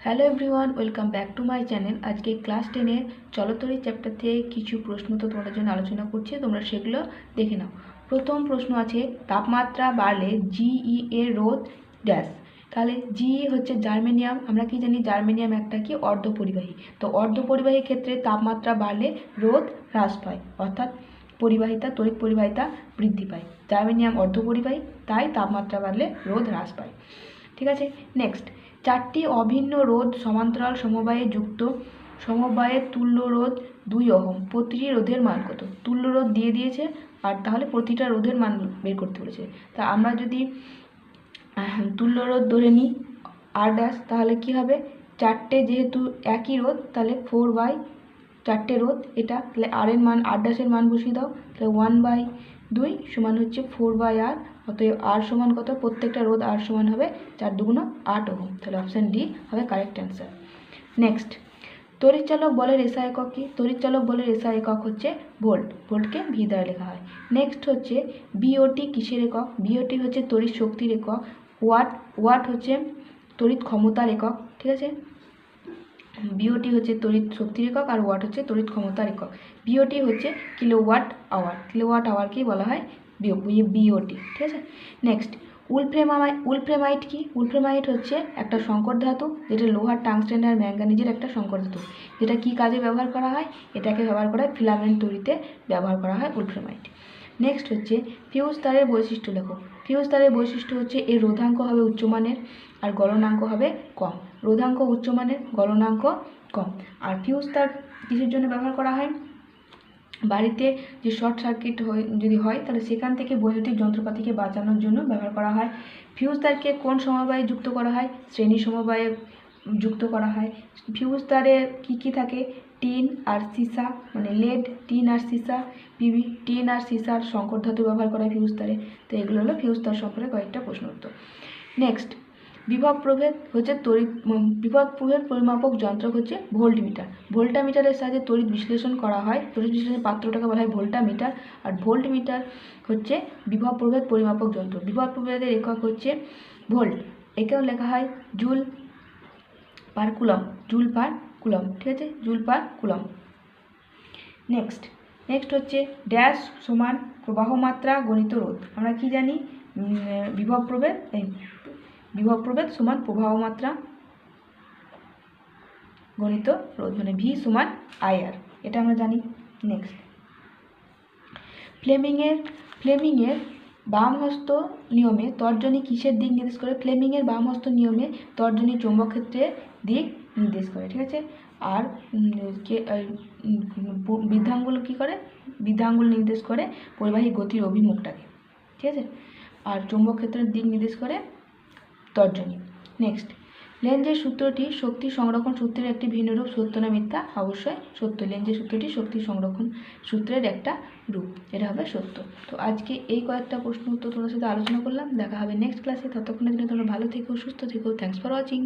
Hello everyone, welcome back to my channel. আজকে class 10-এর চলতরি chapter থেকে কিছু প্রশ্ন তো তোমাদের জন্য আলোচনা করছি, তোমরা সেগুলো দেখে নাও। প্রথম প্রশ্ন আছে, তাপমাত্রা বাড়লে জিই এর রোধ ড্যাশ। তাহলে জিই হচ্ছে জার্মেনিয়াম। আমরা কি জানি, জার্মেনিয়াম একটা কি অর্ধপরিবাহী। তো অর্ধপরিবাহী ক্ষেত্রে তাপমাত্রা বাড়লে রোধ হ্রাস পায়, অর্থাৎ পরিবাহিতা, তড়িৎ পরিবাহিতা বৃদ্ধি পায়। জার্মেনিয়াম অর্ধপরিবাহী, তাই তাপমাত্রা বাড়লে রোধ হ্রাস পায়। ঠিক আছে, নেক্সট। চারটি অভিন্ন রোধ সমান্তরাল সমবায়ে যুক্ত, সমবায়ের তুল্য রোধ 2 ওহম। প্রতিটি রোধের মান কত? তুল্য রোধ দিয়ে দিয়েছে, আর তাহলে প্রতিটা রোধের মান বের করতে বলেছে। তা আমরা যদি তুল্য রোধ ধরে নিই আর ড্যাশ, তাহলে কি হবে, চারটে যেহেতু একই রোধ, তাহলে 4/4 রোধ এটা, তাহলে আর এর মান, আর ড্যাশের মান বসিয়ে দাও, তাহলে 1/2 সমান হচ্ছে 4/r। অতএব আর সমান কত? প্রত্যেকটা রোধ আর সমান হবে 4 দুগুণ 8 ওহম। তাহলে অপশান ডি হবে কারেক্ট অ্যান্সার। নেক্সট, তড়িৎচালক বলের এসআই একক কি? তড়িৎচালক বলের এসআই একক হচ্ছে ভোল্ট। ভোল্টকে ভি দ্বারা লেখা হয়। নেক্সট হচ্ছে বিওটি কিসের একক? বিওটি হচ্ছে তড়িৎ শক্তির একক। ওয়াট হচ্ছে তড়িৎ ক্ষমতার একক। ঠিক আছে, বিওটি হচ্ছে তড়িৎ শক্তির একক আর ওয়াট হচ্ছে তড়িৎ ক্ষমতার একক। বিওটি হচ্ছে কিলোওয়াট আওয়ার। কিলোওয়াট আওয়ারকেই বলা হয় বিওটি। ঠিক আছে, নেক্সট, উলফ্রেমাইট কি? উলফ্রেমাইট হচ্ছে একটা সংকর ধাতু, যেটা লোহার, টাংস্টেন আর ম্যাঙ্গানিজের একটা সংকর ধাতু। যেটা কি কাজে ব্যবহার করা হয়? এটাকে ব্যবহার করা হয় ফিলামেন্ট তৈরিতে, ব্যবহার করা হয় উলফ্রেমাইট। নেক্সট হচ্ছে ফিউজ তারের বৈশিষ্ট্য লেখো। ফিউজ তারের বৈশিষ্ট্য হচ্ছে এর রোধাঙ্ক হবে উচ্চমানের আর গলনাঙ্ক হবে কম। রোধাঙ্ক উচ্চমানের, গলনাঙ্ক কম। আর ফিউজ তার কিসের জন্য ব্যবহার করা হয়? বাড়িতে যে শর্ট সার্কিট যদি হয়, তাহলে সেখান থেকে বৈদ্যুতিক যন্ত্রপাতিকে বাঁচানোর জন্য ব্যবহার করা হয়। ফিউজ তারকে কোন সমবায়ে যুক্ত করা হয়? শ্রেণী সমবায়ে যুক্ত করা হয়। ফিউজ তারে কী থাকে? টিন আর সীসা, মানে লেড, টিন আর সীসা, পিবি, টিন আর সীসার সংকর ধাতু ব্যবহার করা হয় ফিউজ তারে। তো এগুলো হলো ফিউজ তার সম্পর্কে কয়েকটা প্রশ্ন উত্তর। নেক্সট, বিভব প্রভেদ হচ্ছে বিভব প্রভেদ পরিমাপক যন্ত্র হচ্ছে ভোল্টমিটার। ভোল্টামিটারের সাহায্যে তড়িৎ বিশ্লেষণ করা হয়। তড়িৎ বিশ্লেষণের পাত্রটাকে বলা হয় ভোল্টামিটার। আর ভোল্টমিটার হচ্ছে বিভব প্রভেদ পরিমাপক যন্ত্র। বিভব প্রভেদের একক হচ্ছে ভোল্ট। একেও লেখা হয় joule per coulomb. Joule per coulomb. ঠিক আছে, জুল পার কুলম। নেক্সট হচ্ছে ড্যাশ সমান প্রবাহ মাত্রা গণিত রোধ। আমরা কি জানি, বিভব প্রভেদ সমান প্রবাহ মাত্রা গণিত রোধ, মানে ভি সমান আইআর, এটা আমরা জানি। নেক্সট, ফ্লেমিংয়ের বামহস্ত নিয়মে তর্জনী কিসের দিক নির্দেশ করে? ফ্লেমিংয়ের বামহস্ত নিয়মে তর্জনী চৌম্বক ক্ষেত্রের দিক নির্দেশ করে। ঠিক আছে, আর বৃদ্ধাঙ্গুল কী করে? বৃদ্ধাঙ্গুল নির্দেশ করে পরিবাহী গতির অভিমুখটাকে। ঠিক আছে, আর চৌম্বক ক্ষেত্রের দিক নির্দেশ করে তর্জনী। নেক্সট, লেঞ্জের সূত্রটি শক্তি সংরক্ষণ সূত্রের একটি ভিন্ন রূপ, সত্য না মিথ্যা? অবশ্যই সত্য। লেঞ্জের সূত্রটি শক্তি সংরক্ষণ সূত্রের একটা রূপ, এটা হবে সত্য। তো আজকে এই কয়েকটা প্রশ্ন উত্তর তোমাদের সাথে আলোচনা করলাম। দেখা হবে নেক্সট ক্লাসে। ততক্ষণের জন্য তোমরা ভালো থেকো, সুস্থ থেকো। Thanks for watching.